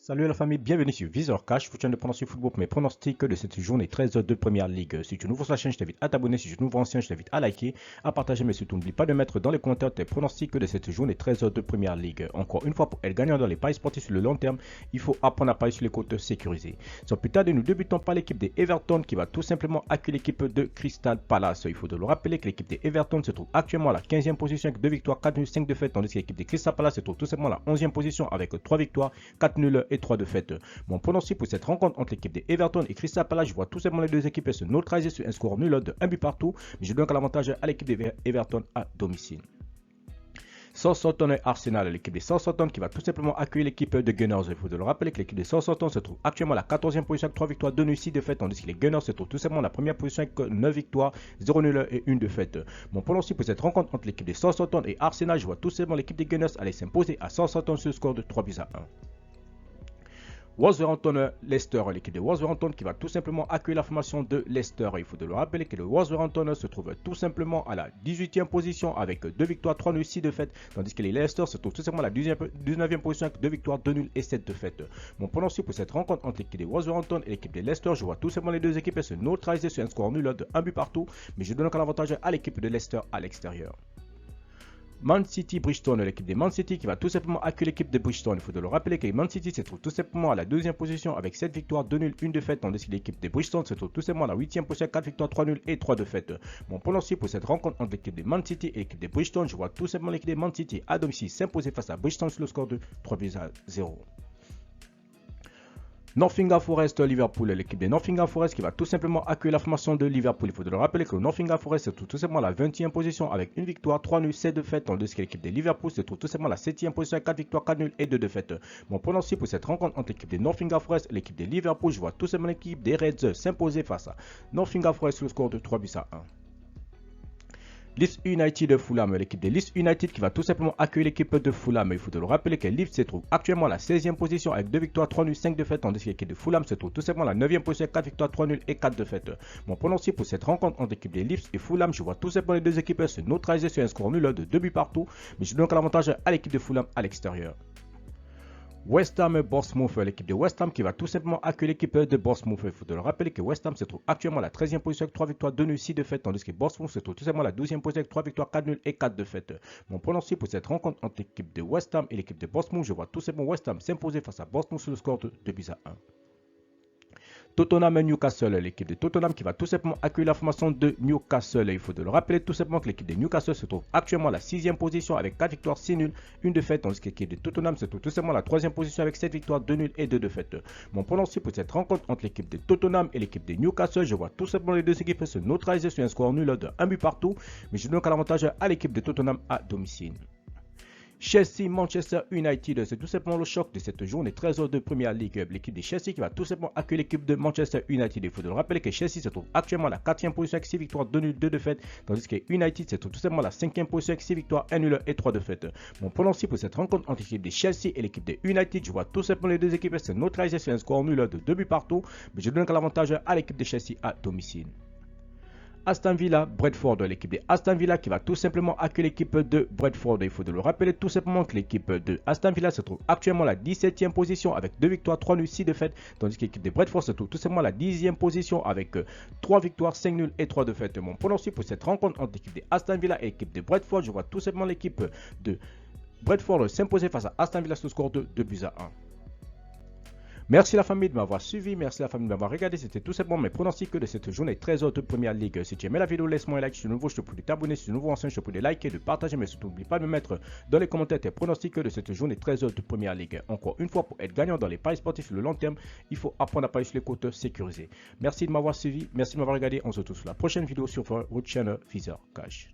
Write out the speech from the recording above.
Salut la famille, bienvenue sur Visor Cash, vous de pronostic football pour mes pronostics de cette journée 13 de Première Ligue. Si tu es nouveau sur la chaîne, je t'invite à t'abonner. Si tu es nouveau ancien, je t'invite à liker, à partager, mais surtout n'oublie pas de mettre dans les commentaires tes pronostics de cette journée 13 de Première Ligue. Encore une fois, pour être gagnant dans les paris sportifs sur le long terme, il faut apprendre à parier sur les côtes sécurisées. Sans plus tarder, nous débutons par l'équipe des Everton qui va tout simplement accueillir l'équipe de Crystal Palace. Il faut de le rappeler que l'équipe des Everton se trouve actuellement à la 15e position avec 2 victoires, 4 nuls, 5 défaites, tandis que l'équipe des Crystal Palace se trouve tout simplement à la 11e position avec 3 victoires, 4 nuls et 3 défaites. Mon pronostic pour cette rencontre entre l'équipe des Everton et Crystal Palace, je vois tout simplement les deux équipes se neutraliser sur un score nul de 1 but partout, mais je donne l'avantage à l'équipe des Everton à domicile. Southampton et Arsenal, l'équipe des Southampton qui va tout simplement accueillir l'équipe de Gunners. Il faut de le rappeler que l'équipe des Southampton se trouve actuellement à la 14e position avec 3 victoires, 2 nuls, 6 défaites, tandis que les Gunners se trouvent tout simplement à la première position avec 9 victoires, 0 nuls et 1 défaite. Mon pronostic pour cette rencontre entre l'équipe des Southampton et Arsenal, je vois tout simplement l'équipe des Gunners aller s'imposer à Southampton sur le score de 3 buts à 1. Wolverhampton-Leicester, l'équipe de Wolverhampton qui va tout simplement accueillir la formation de Leicester. Il faut de le rappeler que le Wolverhampton se trouve tout simplement à la 18e position avec 2 victoires, 3 nuls, 6 défaites, tandis que les Leicester se trouvent tout simplement à la 19e position avec 2 victoires, 2 nuls et 7 défaites. Mon pronostic pour cette rencontre entre l'équipe de Wolverhampton et l'équipe de Leicester, je vois tout simplement les deux équipes se neutraliser sur un score nul de 1 but partout, mais je donne encore l'avantage à l'équipe de Leicester à l'extérieur. Man City-Bridgestone, l'équipe de Man City qui va tout simplement accueillir l'équipe de Bridgestone. Il faut de le rappeler que Man City se trouve tout simplement à la 2e position avec 7 victoires, 2 nuls, 1 défaite, tandis que l'équipe de Bridgestone se trouve tout simplement à la 8e position, 4 victoires, 3 nuls et 3 défaites. Mon pronostic pour cette rencontre entre l'équipe de Man City et l'équipe de Bridgestone, je vois tout simplement l'équipe de Man City à domicile s'imposer face à Bridgestone sur le score de 3 buts à 0. Nottingham Forest-Liverpool, l'équipe de Nottingham Forest qui va tout simplement accueillir la formation de Liverpool. Il faut le rappeler que Nottingham Forest se trouve tout simplement à la 20e position avec 1 victoire, 3 nuls, 7 défaites, tandis que l'équipe de Liverpool se trouve tout simplement à la 7e position avec 4 victoires, 4 nuls et 2 défaites. Mon pronostic pour cette rencontre entre l'équipe de Nottingham Forest et l'équipe de Liverpool, je vois tout simplement l'équipe des Reds s'imposer face à Nottingham Forest sur le score de 3 buts à 1. Leeds United de Fulham, l'équipe de Leeds United qui va tout simplement accueillir l'équipe de Fulham. Il faut le rappeler que Leeds se trouve actuellement à la 16e position avec 2 victoires, 3 nuls, 5 défaites, tandis que l'équipe de Fulham se trouve tout simplement à la 9e position avec 4 victoires, 3 nuls et 4 défaites. Mon pronostic pour cette rencontre entre l'équipe de Leeds et Fulham, je vois tout simplement les deux équipes se neutraliser sur un score nul de 2 buts partout, mais je donne l'avantage à l'équipe de Fulham à l'extérieur. West Ham et Bournemouth, l'équipe de West Ham qui va tout simplement accueillir l'équipe de Bournemouth. Il faut le rappeler que West Ham se trouve actuellement à la 13e position avec 3 victoires, 2 nuls, 6 défaites, tandis que Bournemouth se trouve tout simplement à la 12e position avec 3 victoires, 4 nuls et 4 défaites. Mon pronostic pour cette rencontre entre l'équipe de West Ham et l'équipe de Bournemouth, je vois tout simplement West Ham s'imposer face à Bournemouth sur le score de 2 buts à 1. Tottenham et Newcastle, l'équipe de Tottenham qui va tout simplement accueillir la formation de Newcastle. Il faut de le rappeler tout simplement que l'équipe de Newcastle se trouve actuellement à la 6e position avec 4 victoires, 6 nuls, 1 défaite, tandis que l'équipe de Tottenham se trouve tout simplement à la 3e position avec 7 victoires, 2 nuls et 2 défaites. Mon pronostic pour cette rencontre entre l'équipe de Tottenham et l'équipe de Newcastle, je vois tout simplement les deux équipes se neutraliser sur un score nul de 1 but partout, mais je donne l'avantage à l'équipe de Tottenham à domicile. Chelsea-Manchester United, c'est tout simplement le choc de cette journée 13 de Première Ligue. L'équipe de Chelsea qui va tout simplement accueillir l'équipe de Manchester United. Il faut le rappeler que Chelsea se trouve actuellement à la 4e position avec 6 victoires, 2 nuls, 2 défaites, tandis que United se trouve tout simplement à la 5e position avec 6 victoires, 1 nul et 3 défaites. Mon pronostic pour cette rencontre entre l'équipe de Chelsea et l'équipe de United, je vois tout simplement les deux équipes se neutraliser sur un score nul de 2 buts partout, mais je donne l'avantage à l'équipe de Chelsea à domicile. Aston Villa, Brentford, l'équipe de Aston Villa qui va tout simplement accueillir l'équipe de Brentford. Il faut de le rappeler tout simplement que l'équipe de Aston Villa se trouve actuellement à la 17e position avec 2 victoires, 3 nuls, 6 défaites, tandis que l'équipe de Brentford se trouve tout simplement à la 10e position avec 3 victoires, 5 nuls et 3 défaites. Mon pronostic pour cette rencontre entre l'équipe de Aston Villa et l'équipe de Brentford, je vois tout simplement l'équipe de Brentford s'imposer face à Aston Villa sur le score de 2 buts à 1. Merci la famille de m'avoir suivi, merci la famille de m'avoir regardé, c'était tout simplement mes pronostics de cette journée 13 de Première Ligue. Si tu aimais la vidéo, laisse-moi un like, si tu es nouveau, je te prie de t'abonner, si tu es nouveau ancien, je te prie de liker, de partager, mais surtout n'oublie pas de me mettre dans les commentaires tes pronostics de cette journée 13 de Première Ligue. Encore une fois, pour être gagnant dans les paris sportifs sur le long terme, il faut apprendre à parier sur les côtes sécurisées. Merci de m'avoir suivi, merci de m'avoir regardé, on se retrouve sur la prochaine vidéo sur votre chaîne Visor Cash.